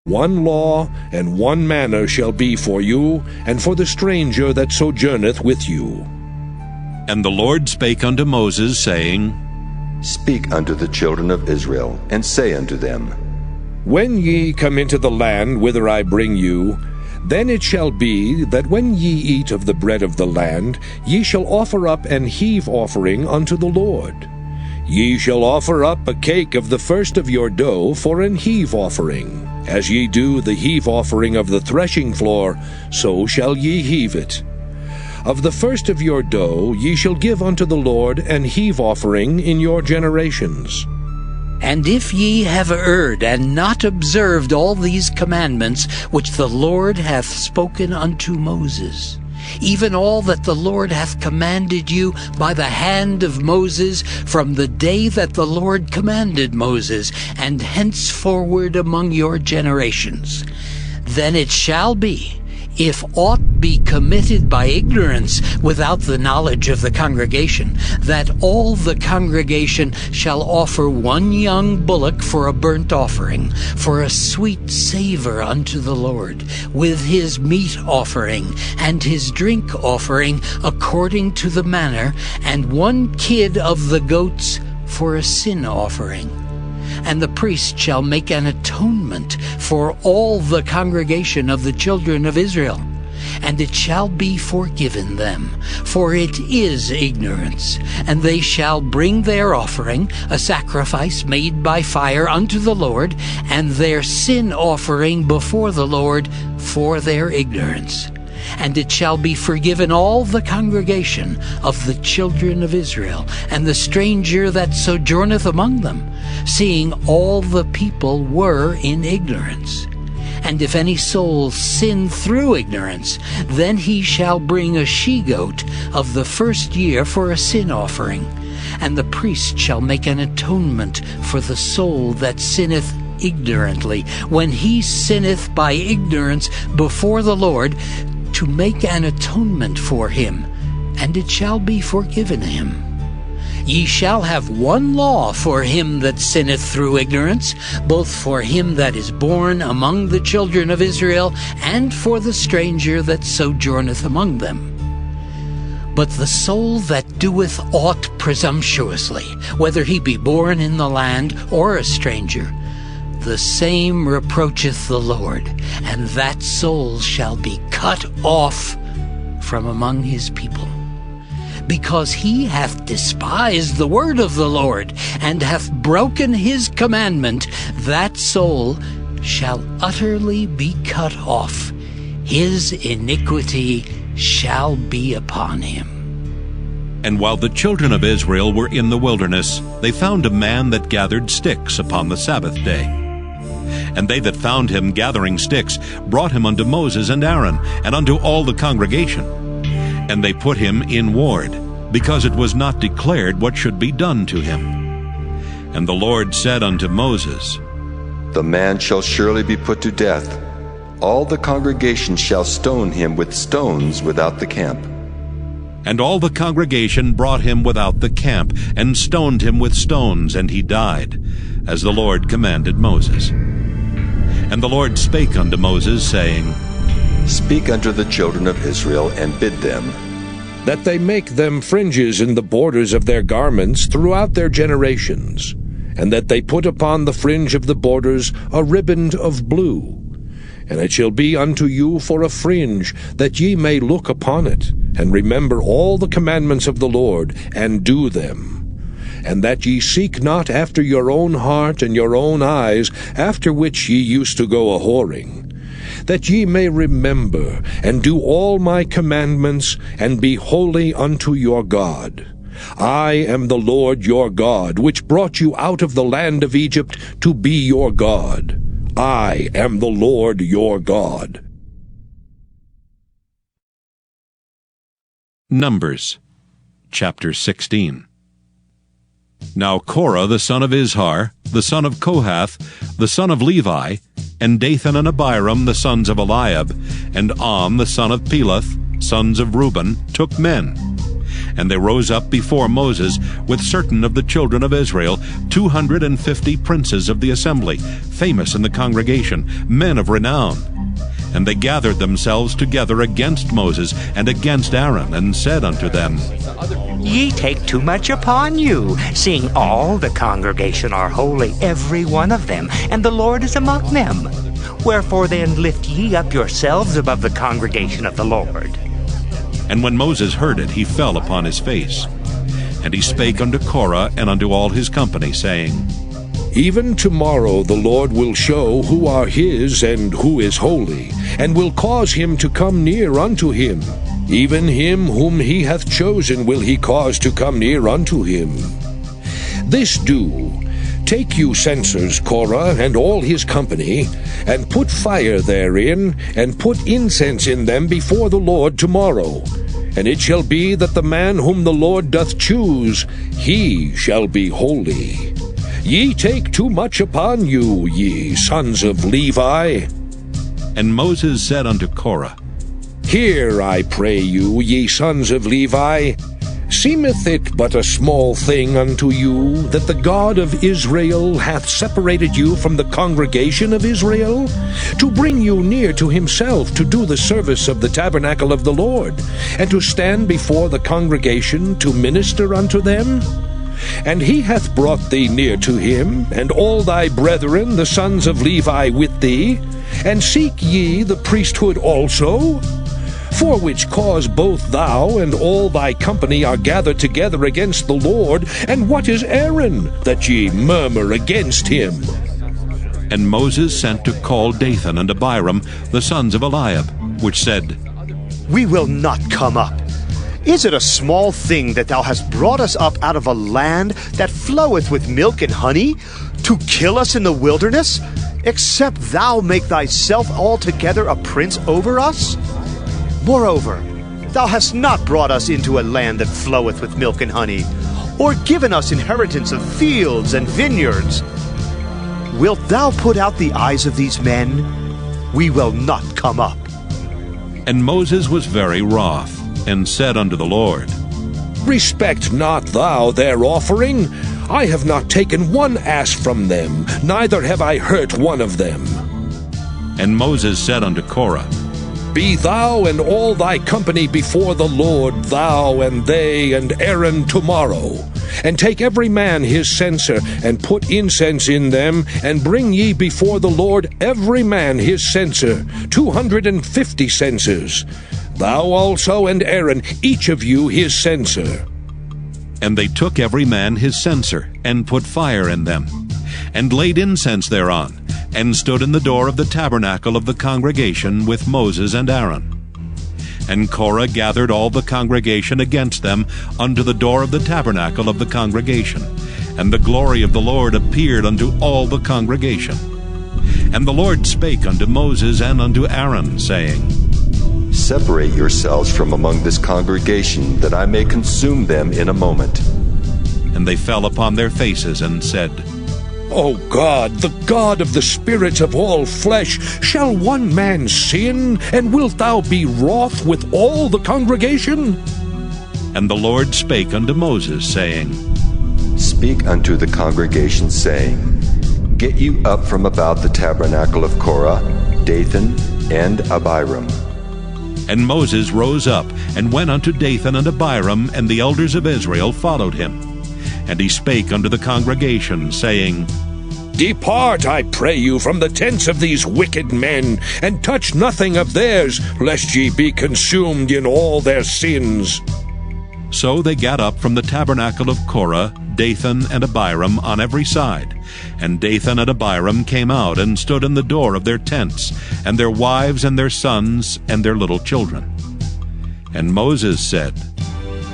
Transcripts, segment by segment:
One law and one manner shall be for you, and for the stranger that sojourneth with you. And the Lord spake unto Moses, saying, Speak unto the children of Israel, and say unto them, When ye come into the land whither I bring you, then it shall be that when ye eat of the bread of the land, ye shall offer up an heave offering unto the Lord. Ye shall offer up a cake of the first of your dough for an heave offering. As ye do the heave offering of the threshing floor, so shall ye heave it. Of the first of your dough ye shall give unto the Lord an heave offering in your generations. And if ye have erred, and not observed all these commandments which the Lord hath spoken unto Moses, even all that the Lord hath commanded you by the hand of Moses from the day that the Lord commanded Moses, and henceforward among your generations, then it shall be, if aught be committed by ignorance without the knowledge of the congregation, that all the congregation shall offer one young bullock for a burnt offering, for a sweet savor unto the Lord, with his meat offering and his drink offering according to the manner, and one kid of the goats for a sin offering. And the priest shall make an atonement for all the congregation of the children of Israel, and it shall be forgiven them, for it is ignorance. And they shall bring their offering, a sacrifice made by fire unto the Lord, and their sin offering before the Lord for their ignorance. And it shall be forgiven all the congregation of the children of Israel, and the stranger that sojourneth among them, seeing all the people were in ignorance. And if any soul sin through ignorance, then he shall bring a she-goat of the first year for a sin offering. And the priest shall make an atonement for the soul that sinneth ignorantly, when he sinneth by ignorance before the Lord, to make an atonement for him, and it shall be forgiven him. Ye shall have one law for him that sinneth through ignorance, both for him that is born among the children of Israel, and for the stranger that sojourneth among them. But the soul that doeth aught presumptuously, whether he be born in the land or a stranger, the same reproacheth the Lord, and that soul shall be cut off from among his people. Because he hath despised the word of the Lord, and hath broken his commandment, that soul shall utterly be cut off. His iniquity shall be upon him. And while the children of Israel were in the wilderness, they found a man that gathered sticks upon the Sabbath day. And they that found him gathering sticks brought him unto Moses and Aaron, and unto all the congregation. And they put him in ward, because it was not declared what should be done to him. And the Lord said unto Moses, The man shall surely be put to death. All the congregation shall stone him with stones without the camp. And all the congregation brought him without the camp, and stoned him with stones, and he died, as the Lord commanded Moses. And the Lord spake unto Moses, saying, Speak unto the children of Israel, and bid them, that they make them fringes in the borders of their garments throughout their generations, and that they put upon the fringe of the borders a riband of blue. And it shall be unto you for a fringe, that ye may look upon it, and remember all the commandments of the Lord, and do them. And that ye seek not after your own heart and your own eyes, after which ye used to go a-whoring, that ye may remember and do all my commandments, and be holy unto your God. I am the Lord your God, which brought you out of the land of Egypt to be your God. I am the Lord your God. Numbers chapter 16. Now Korah the son of Izhar, the son of Kohath, the son of Levi, and Dathan and Abiram the sons of Eliab, and On the son of Peleth, sons of Reuben, took men. And they rose up before Moses with certain of the children of Israel, 250 princes of the assembly, famous in the congregation, men of renown. And they gathered themselves together against Moses and against Aaron, and said unto them, Ye take too much upon you, seeing all the congregation are holy, every one of them, and the Lord is among them. Wherefore then lift ye up yourselves above the congregation of the Lord. And when Moses heard it, he fell upon his face. And he spake unto Korah and unto all his company, saying, Even tomorrow the Lord will show who are his and who is holy, and will cause him to come near unto him. Even him whom he hath chosen will he cause to come near unto him. This do, take you censers, Korah, and all his company, and put fire therein, and put incense in them before the Lord tomorrow. And it shall be that the man whom the Lord doth choose, he shall be holy. Ye take too much upon you, ye sons of Levi. And Moses said unto Korah, Hear, I pray you, ye sons of Levi. Seemeth it but a small thing unto you that the God of Israel hath separated you from the congregation of Israel, to bring you near to himself to do the service of the tabernacle of the Lord, and to stand before the congregation to minister unto them? And he hath brought thee near to him, and all thy brethren the sons of Levi with thee, and seek ye the priesthood also? For which cause both thou and all thy company are gathered together against the Lord. And what is Aaron, that ye murmur against him? And Moses sent to call Dathan and Abiram, the sons of Eliab, which said, We will not come up. Is it a small thing that thou hast brought us up out of a land that floweth with milk and honey, to kill us in the wilderness, except thou make thyself altogether a prince over us? Moreover, thou hast not brought us into a land that floweth with milk and honey, or given us inheritance of fields and vineyards. Wilt thou put out the eyes of these men? We will not come up. And Moses was very wroth, and said unto the Lord, Respect not thou their offering. I have not taken one ass from them, neither have I hurt one of them. And Moses said unto Korah, Be thou and all thy company before the Lord, thou and they and Aaron tomorrow. And take every man his censer, and put incense in them, and bring ye before the Lord every man his censer, 250 censers. Thou also and Aaron, each of you his censer. And they took every man his censer, and put fire in them, and laid incense thereon, and stood in the door of the tabernacle of the congregation with Moses and Aaron. And Korah gathered all the congregation against them unto the door of the tabernacle of the congregation. And the glory of the Lord appeared unto all the congregation. And the Lord spake unto Moses and unto Aaron, saying, Separate yourselves from among this congregation, that I may consume them in a moment. And they fell upon their faces and said, O God, the God of the spirits of all flesh, shall one man sin, and wilt thou be wroth with all the congregation? And the Lord spake unto Moses, saying, Speak unto the congregation, saying, Get you up from about the tabernacle of Korah, Dathan, and Abiram. And Moses rose up, and went unto Dathan and Abiram, and the elders of Israel followed him. And he spake unto the congregation, saying, Depart, I pray you, from the tents of these wicked men, and touch nothing of theirs, lest ye be consumed in all their sins. So they gat up from the tabernacle of Korah, Dathan and Abiram on every side. And Dathan and Abiram came out, and stood in the door of their tents, and their wives and their sons and their little children. And Moses said,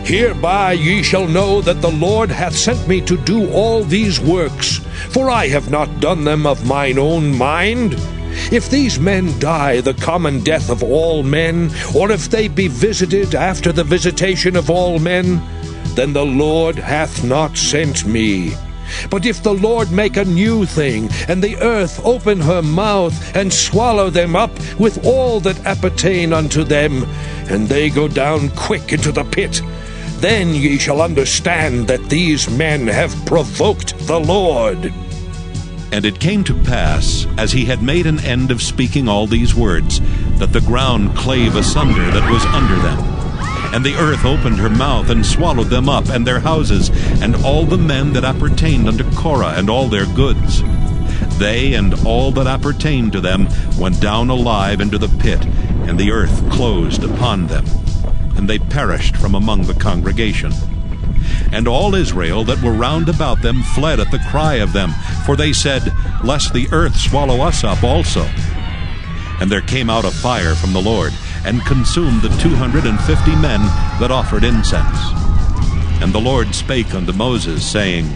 Hereby ye shall know that the Lord hath sent me to do all these works, for I have not done them of mine own mind. If these men die the common death of all men, or if they be visited after the visitation of all men, then the Lord hath not sent me. But if the Lord make a new thing, and the earth open her mouth, and swallow them up with all that appertain unto them, and they go down quick into the pit, Then ye shall understand that these men have provoked the Lord. And it came to pass, as he had made an end of speaking all these words, that the ground clave asunder that was under them. And the earth opened her mouth, and swallowed them up, and their houses, and all the men that appertained unto Korah, and all their goods. They and all that appertained to them went down alive into the pit, and the earth closed upon them, and they perished from among the congregation. And all Israel that were round about them fled at the cry of them, for they said, Lest the earth swallow us up also. And there came out a fire from the Lord, and consumed the 250 men that offered incense. And the Lord spake unto Moses, saying,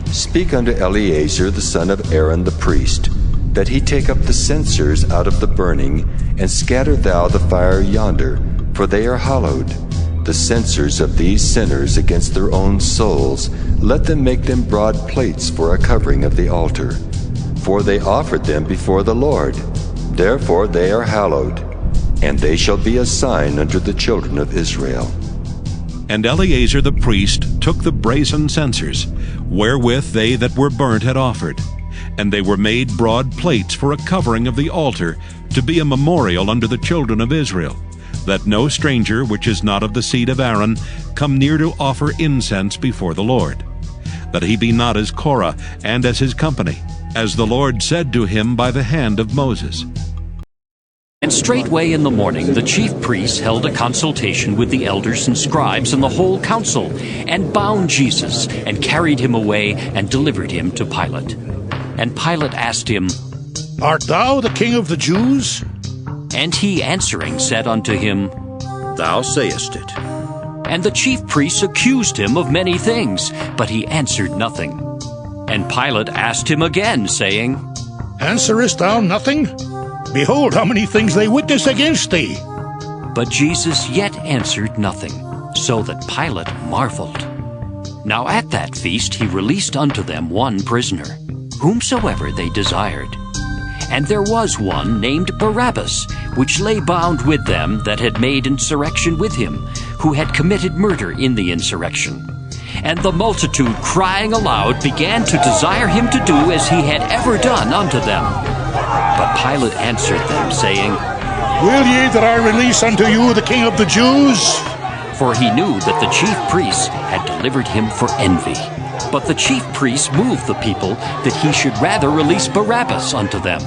Speak unto Eleazar the son of Aaron the priest, that he take up the censers out of the burning, and scatter thou the fire yonder, for they are hallowed. The censers of these sinners against their own souls, let them make them broad plates for a covering of the altar. For they offered them before the Lord. Therefore they are hallowed, and they shall be a sign unto the children of Israel. And Eleazar the priest took the brazen censers, wherewith they that were burnt had offered, and they were made broad plates for a covering of the altar, to be a memorial unto the children of Israel, that no stranger which is not of the seed of Aaron come near to offer incense before the Lord, that he be not as Korah and as his company, as the Lord said to him by the hand of Moses. And straightway in the morning the chief priests held a consultation with the elders and scribes and the whole council, and bound Jesus, and carried him away, and delivered him to Pilate. And Pilate asked him, Art thou the King of the Jews? And he answering said unto him, Thou sayest it. And the chief priests accused him of many things, but he answered nothing. And Pilate asked him again, saying, Answerest thou nothing? Behold, how many things they witness against thee. But Jesus yet answered nothing, so that Pilate marveled. Now at that feast he released unto them one prisoner, whomsoever they desired. And there was one named Barabbas, which lay bound with them that had made insurrection with him, who had committed murder in the insurrection. And the multitude, crying aloud, began to desire him to do as he had ever done unto them. But Pilate answered them, saying, Will ye that I release unto you the King of the Jews? For he knew that the chief priests had delivered him for envy. But the chief priests moved the people that he should rather release Barabbas unto them.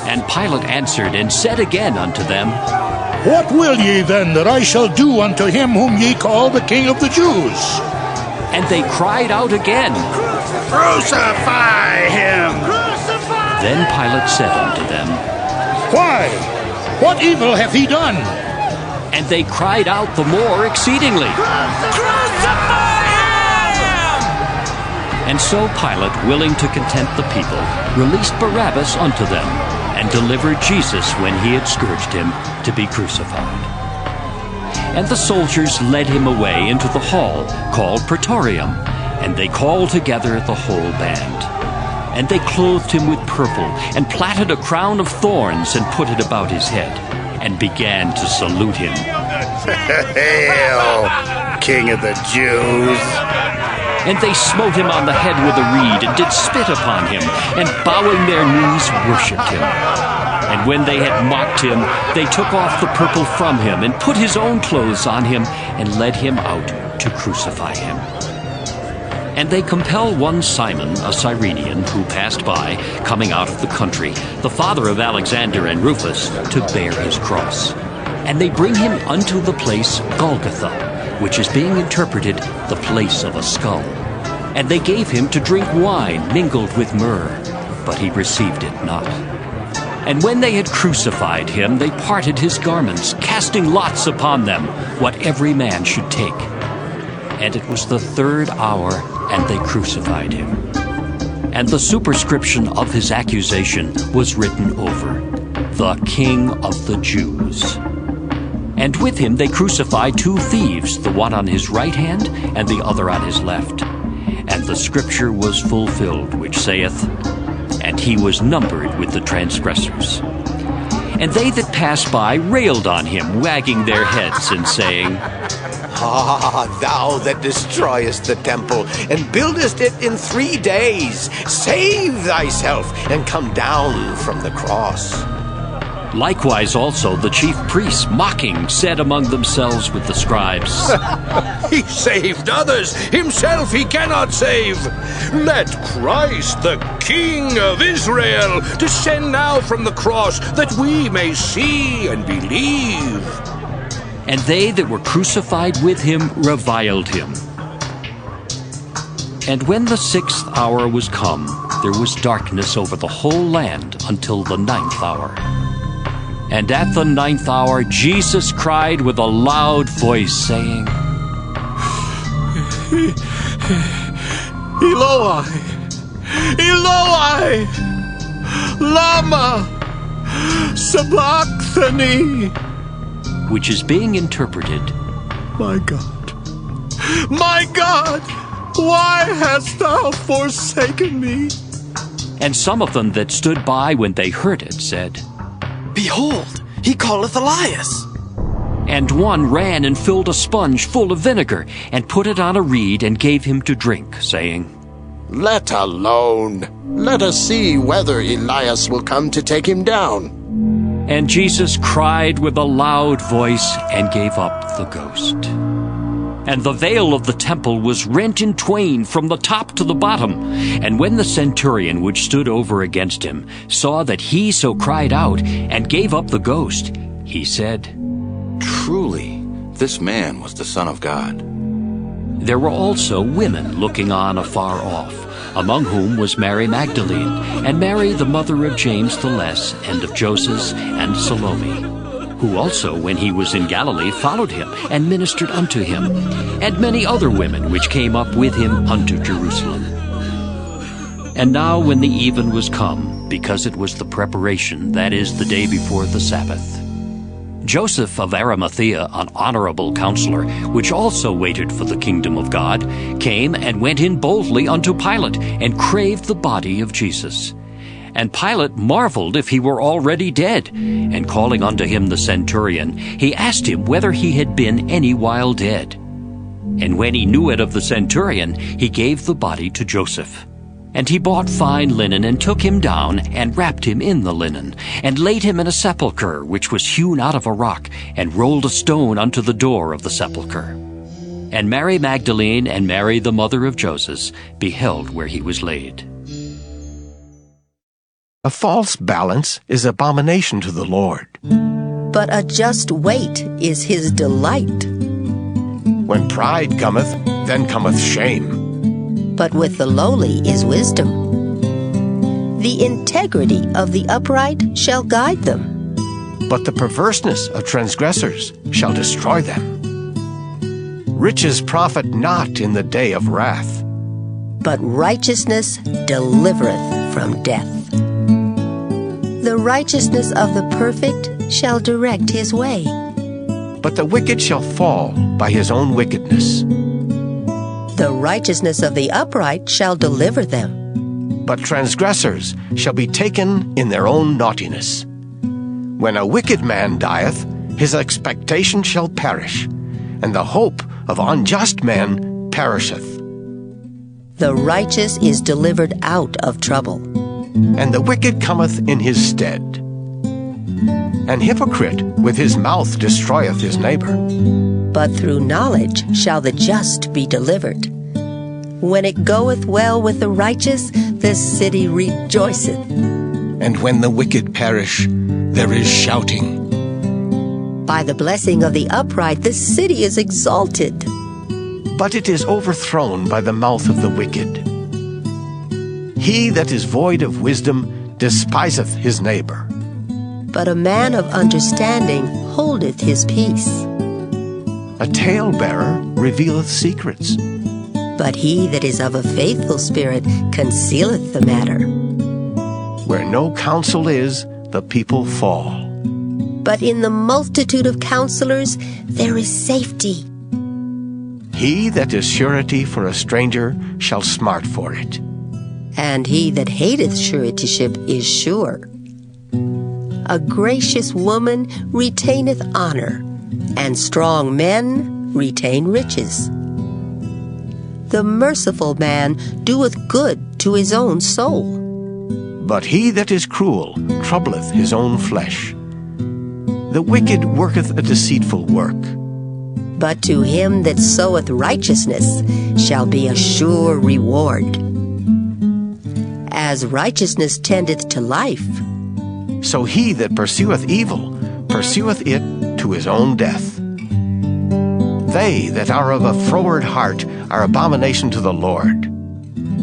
And Pilate answered and said again unto them, What will ye then that I shall do unto him whom ye call the King of the Jews? And they cried out again, Crucify him! Then Pilate said unto them, Why? What evil hath he done? And they cried out the more exceedingly. Crucify him! And so Pilate, willing to content the people, released Barabbas unto them, and delivered Jesus, when he had scourged him, to be crucified. And the soldiers led him away into the hall, called Praetorium, and they called together the whole band. And they clothed him with purple, and platted a crown of thorns, and put it about his head, and began to salute him. Hail, King of the Jews! And they smote him on the head with a reed, and did spit upon him, and bowing their knees worshipped him. And when they had mocked him, they took off the purple from him, and put his own clothes on him, and led him out to crucify him. And they compel one Simon, a Cyrenian, who passed by, coming out of the country, the father of Alexander and Rufus, to bear his cross. And they bring him unto the place Golgotha, which is being interpreted, the place of a skull. And they gave him to drink wine mingled with myrrh, but he received it not. And when they had crucified him, they parted his garments, casting lots upon them, what every man should take. And it was the 3rd hour, and they crucified him. And the superscription of his accusation was written over, The King of the Jews. And with him they crucified 2 thieves, the one on his right hand, and the other on his left. And the scripture was fulfilled, which saith, And he was numbered with the transgressors. And they that passed by railed on him, wagging their heads and saying, Ah, thou that destroyest the temple and buildest it in 3 days, save thyself and come down from the cross. Likewise also the chief priests, mocking, said among themselves with the scribes, He saved others, himself he cannot save. Let Christ, the King of Israel, descend now from the cross, that we may see and believe. and they that were crucified with him reviled him. And when the 6th hour was come, there was darkness over the whole land until the 9th hour. And at the 9th hour Jesus cried with a loud voice, saying, Eloi, Eloi, lama sabachthani, which is being interpreted, My God, why hast thou forsaken me? And some of them that stood by when they heard it said, Behold, he calleth Elias. And one ran and filled a sponge full of vinegar, and put it on a reed, and gave him to drink, saying, Let alone. Let us see whether Elias will come to take him down. And Jesus cried with a loud voice, and gave up the ghost. And the veil of the temple was rent in twain from the top to the bottom. And when the centurion which stood over against him saw that he so cried out, and gave up the ghost, he said, Truly, this man was the Son of God. There were also women looking on afar off, among whom was Mary Magdalene, and Mary the mother of James the Less, and of Joses, and Salome, who also, when he was in Galilee, followed him, and ministered unto him, and many other women which came up with him unto Jerusalem. And now when the even was come, because it was the preparation, that is, the day before the Sabbath, Joseph of Arimathea, an honorable counselor, which also waited for the kingdom of God, came and went in boldly unto Pilate, and craved the body of Jesus. And Pilate marveled if he were already dead, and calling unto him the centurion, he asked him whether he had been any while dead. And when he knew it of the centurion, he gave the body to Joseph. And he bought fine linen, and took him down, and wrapped him in the linen, and laid him in a sepulchre which was hewn out of a rock, and rolled a stone unto the door of the sepulchre. And Mary Magdalene and Mary the mother of Joses beheld where he was laid. A false balance is abomination to the Lord. But a just weight is his delight. When pride cometh, then cometh shame. But with the lowly is wisdom. The integrity of the upright shall guide them. But the perverseness of transgressors shall destroy them. Riches profit not in the day of wrath. But righteousness delivereth from death. The righteousness of the perfect shall direct his way. But the wicked shall fall by his own wickedness. The righteousness of the upright shall deliver them. But transgressors shall be taken in their own naughtiness. When a wicked man dieth, his expectation shall perish, and the hope of unjust men perisheth. The righteous is delivered out of trouble, and the wicked cometh in his stead. An hypocrite with his mouth destroyeth his neighbor. But through knowledge shall the just be delivered. When it goeth well with the righteous, the city rejoiceth. And when the wicked perish, there is shouting. By the blessing of the upright, the city is exalted. But it is overthrown by the mouth of the wicked. He that is void of wisdom despiseth his neighbor. But a man of understanding holdeth his peace. A talebearer revealeth secrets. But he that is of a faithful spirit concealeth the matter. Where no counsel is, the people fall. But in the multitude of counselors there is safety. He that is surety for a stranger shall smart for it. And he that hateth suretyship is sure. A gracious woman retaineth honor, and strong men retain riches. The merciful man doeth good to his own soul. But he that is cruel troubleth his own flesh. The wicked worketh a deceitful work. But to him that soweth righteousness shall be a sure reward. As righteousness tendeth to life, so he that pursueth evil pursueth it to his own death. They that are of a froward heart are abomination to the Lord.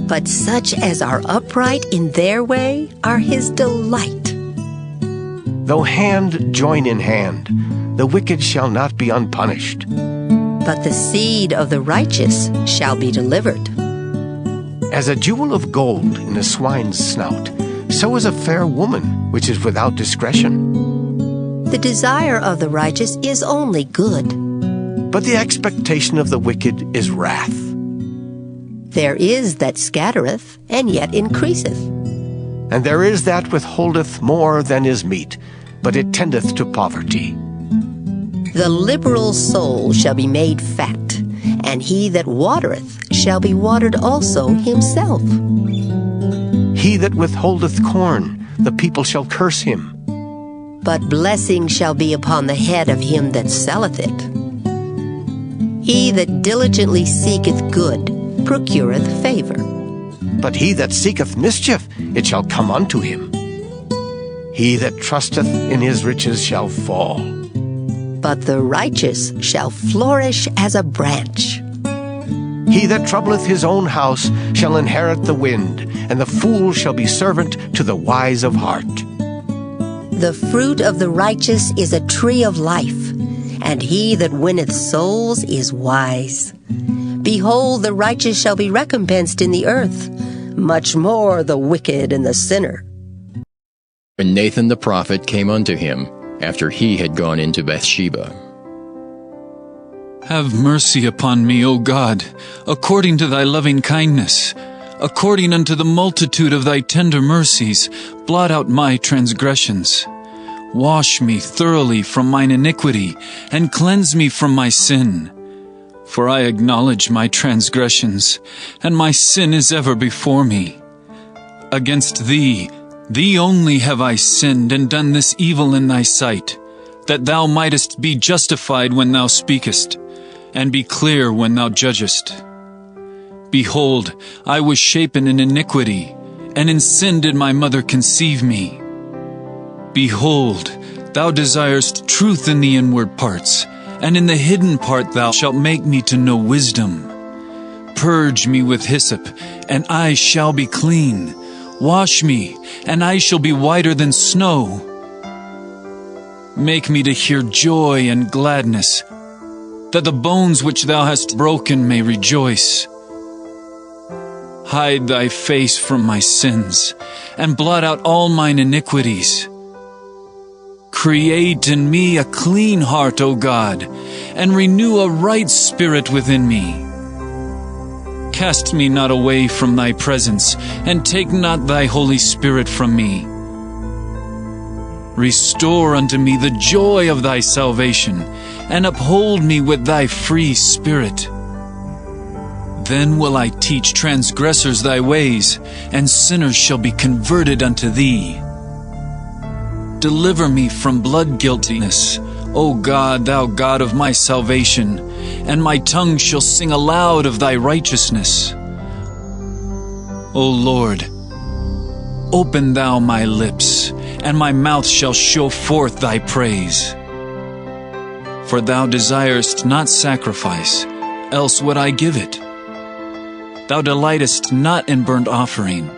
but such as are upright in their way are his delight. Though hand join in hand, the wicked shall not be unpunished. But the seed of the righteous shall be delivered. As a jewel of gold in a swine's snout, so is a fair woman which is without discretion. The desire of the righteous is only good, but the expectation of the wicked is wrath. There is that scattereth, and yet increaseth. And there is that withholdeth more than is meet, but it tendeth to poverty. The liberal soul shall be made fat, and he that watereth shall be watered also himself. He that withholdeth corn, the people shall curse him. But blessing shall be upon the head of him that selleth it. He that diligently seeketh good procureth favor. But he that seeketh mischief, it shall come unto him. He that trusteth in his riches shall fall. But the righteous shall flourish as a branch. He that troubleth his own house shall inherit the wind, and the fool shall be servant to the wise of heart. The fruit of the righteous is a tree of life, and he that winneth souls is wise. Behold, the righteous shall be recompensed in the earth, much more the wicked and the sinner. And Nathan the prophet came unto him, after he had gone into Bathsheba. Have mercy upon me, O God, according to thy loving kindness. According unto the multitude of thy tender mercies, blot out my transgressions. Wash me thoroughly from mine iniquity, and cleanse me from my sin. For I acknowledge my transgressions, and my sin is ever before me. Against thee only have I sinned, and done this evil in thy sight, that thou mightest be justified when thou speakest, and be clear when thou judgest. Behold, I was shapen in iniquity, and in sin did my mother conceive me. Behold, thou desirest truth in the inward parts, and in the hidden part thou shalt make me to know wisdom. Purge me with hyssop, and I shall be clean. Wash me, and I shall be whiter than snow. Make me to hear joy and gladness, that the bones which thou hast broken may rejoice. Hide thy face from my sins, and blot out all mine iniquities. Create in me a clean heart, O God, and renew a right spirit within me. Cast me not away from thy presence, and take not thy Holy Spirit from me. Restore unto me the joy of thy salvation, and uphold me with thy free spirit. Then will I teach transgressors thy ways, and sinners shall be converted unto thee. Deliver me from blood guiltiness, O God, thou God of my salvation, and my tongue shall sing aloud of thy righteousness. O Lord, open thou my lips, and my mouth shall show forth thy praise. For thou desirest not sacrifice, else would I give it. Thou delightest not in burnt offering.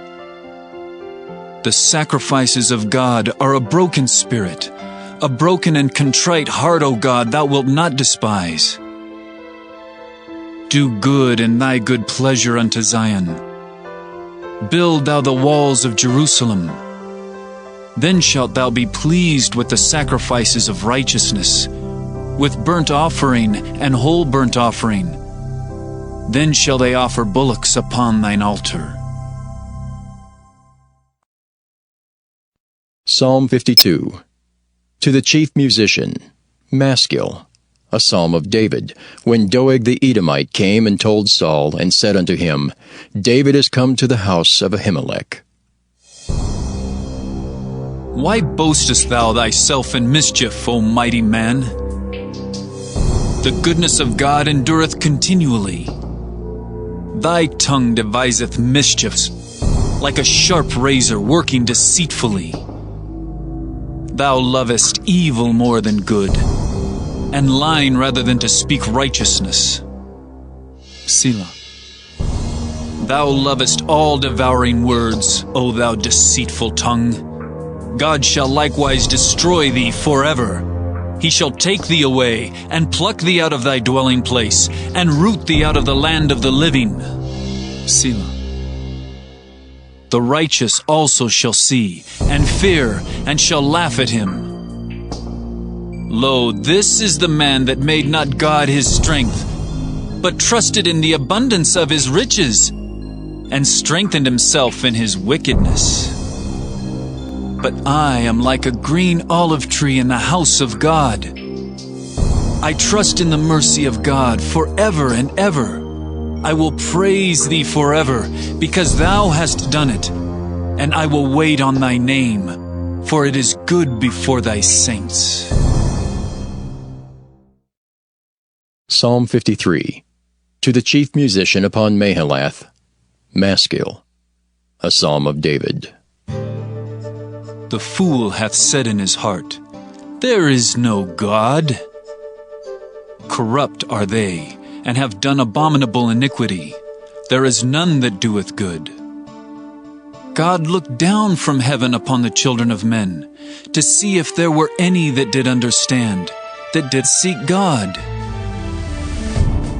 The sacrifices of God are a broken spirit, a broken and contrite heart, O God, thou wilt not despise. Do good in thy good pleasure unto Zion. Build thou the walls of Jerusalem. Then shalt thou be pleased with the sacrifices of righteousness, with burnt offering and whole burnt offering. Then shall they offer bullocks upon thine altar. Psalm 52. To the chief musician, Maskil, a psalm of David, when Doeg the Edomite came and told Saul, and said unto him, David is come to the house of Ahimelech. Why boastest thou thyself in mischief, O mighty man? The goodness of God endureth continually. Thy tongue deviseth mischiefs, like a sharp razor working deceitfully. Thou lovest evil more than good, and lying rather than to speak righteousness. Selah. Thou lovest all devouring words, O thou deceitful tongue. God shall likewise destroy thee forever. He shall take thee away, and pluck thee out of thy dwelling place, and root thee out of the land of the living. Selah. The righteous also shall see, and fear, and shall laugh at him. Lo, this is the man that made not God his strength, but trusted in the abundance of his riches, and strengthened himself in his wickedness. But I am like a green olive tree in the house of God. I trust in the mercy of God forever and ever. I will praise thee forever, because thou hast done it, and I will wait on thy name, for it is good before thy saints. Psalm 53. To the chief musician upon Mahalath, Maskil, a psalm of David. The fool hath said in his heart, There is no God. Corrupt are they, and have done abominable iniquity. There is none that doeth good. God looked down from heaven upon the children of men, to see if there were any that did understand, that did seek God.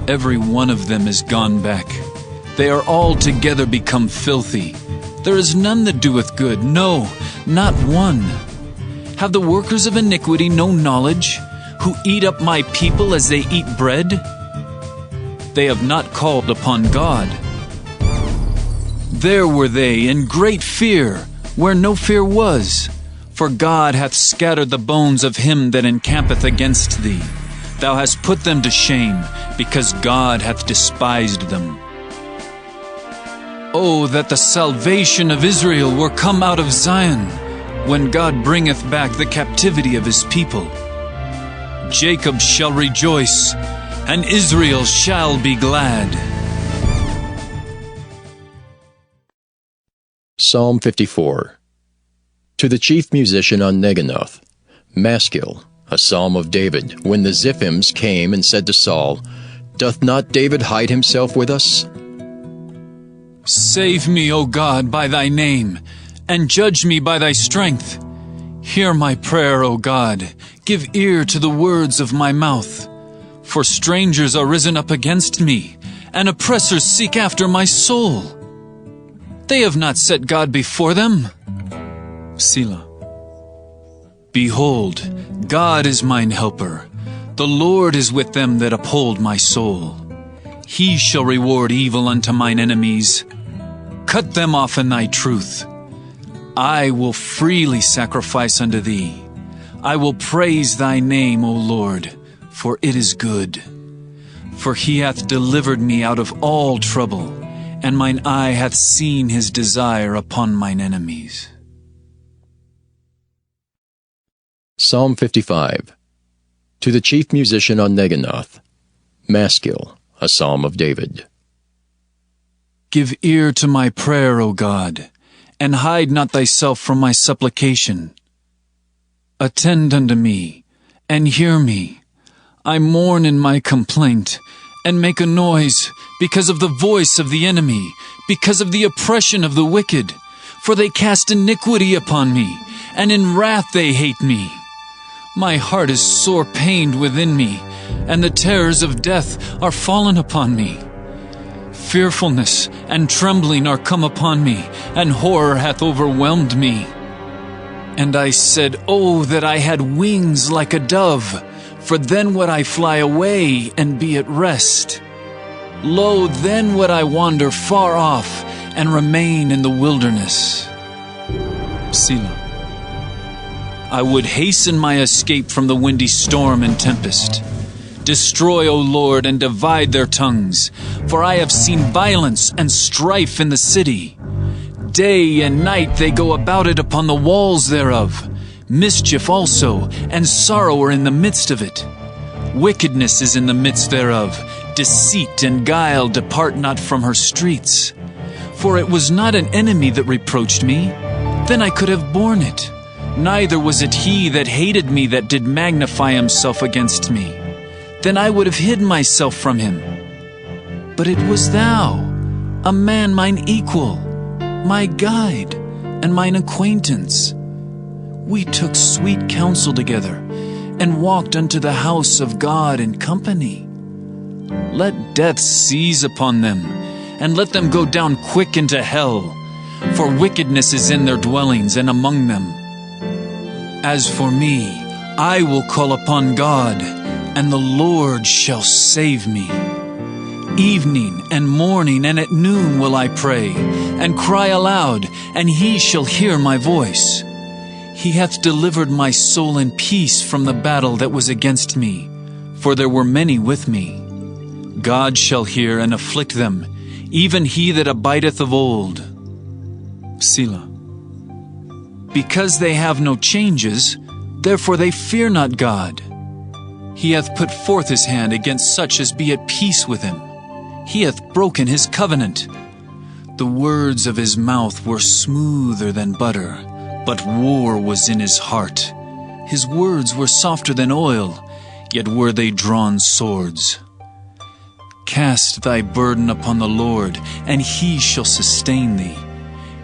Every one of them is gone back. They are altogether become filthy. There is none that doeth good, no, not one. Have the workers of iniquity no knowledge, who eat up my people as they eat bread? They have not called upon God. There were they in great fear, where no fear was. For God hath scattered the bones of him that encampeth against thee. Thou hast put them to shame, because God hath despised them. Oh, that the salvation of Israel were come out of Zion, when God bringeth back the captivity of his people. Jacob shall rejoice, and Israel shall be glad. Psalm 54. To the chief musician on Neginoth, Maskil, a psalm of David, when the Ziphims came and said to Saul, Doth not David hide himself with us? Save me, O God, by thy name, and judge me by thy strength. Hear my prayer, O God. Give ear to the words of my mouth. For strangers are risen up against me, and oppressors seek after my soul. They have not set God before them. Selah. Behold, God is mine helper. The Lord is with them that uphold my soul. He shall reward evil unto mine enemies. Cut them off in thy truth. I will freely sacrifice unto thee. I will praise thy name, O Lord, for it is good. For he hath delivered me out of all trouble, and mine eye hath seen his desire upon mine enemies. Psalm 55. To the chief musician on Neginoth, Maskil, a psalm of David. Give ear to my prayer, O God, and hide not thyself from my supplication. Attend unto me, and hear me. I mourn in my complaint, and make a noise, because of the voice of the enemy, because of the oppression of the wicked. For they cast iniquity upon me, and in wrath they hate me. My heart is sore pained within me, and the terrors of death are fallen upon me. Fearfulness and trembling are come upon me, and horror hath overwhelmed me. And I said, Oh, that I had wings like a dove, for then would I fly away and be at rest. Lo, then would I wander far off and remain in the wilderness. Selah. I would hasten my escape from the windy storm and tempest. Destroy, O Lord, and divide their tongues, for I have seen violence and strife in the city. Day and night they go about it upon the walls thereof. Mischief also, and sorrow are in the midst of it. Wickedness is in the midst thereof. Deceit and guile depart not from her streets. For it was not an enemy that reproached me, then I could have borne it. Neither was it he that hated me that did magnify himself against me. Then I would have hid myself from him. But it was thou, a man mine equal, my guide, and mine acquaintance. We took sweet counsel together, and walked unto the house of God in company. Let death seize upon them, and let them go down quick into hell, for wickedness is in their dwellings and among them. As for me, I will call upon God, and the Lord shall save me. Evening and morning and at noon will I pray, and cry aloud, and he shall hear my voice. He hath delivered my soul in peace from the battle that was against me, for there were many with me. God shall hear and afflict them, even he that abideth of old. Selah. Because they have no changes, therefore they fear not God. He hath put forth his hand against such as be at peace with him. He hath broken his covenant. The words of his mouth were smoother than butter, but war was in his heart. His words were softer than oil, yet were they drawn swords. Cast thy burden upon the Lord, and he shall sustain thee.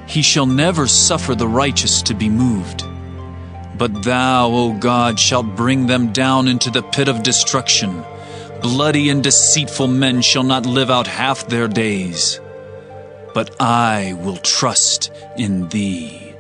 He shall never suffer the righteous to be moved. But thou, O God, shalt bring them down into the pit of destruction. Bloody and deceitful men shall not live out half their days. But I will trust in thee.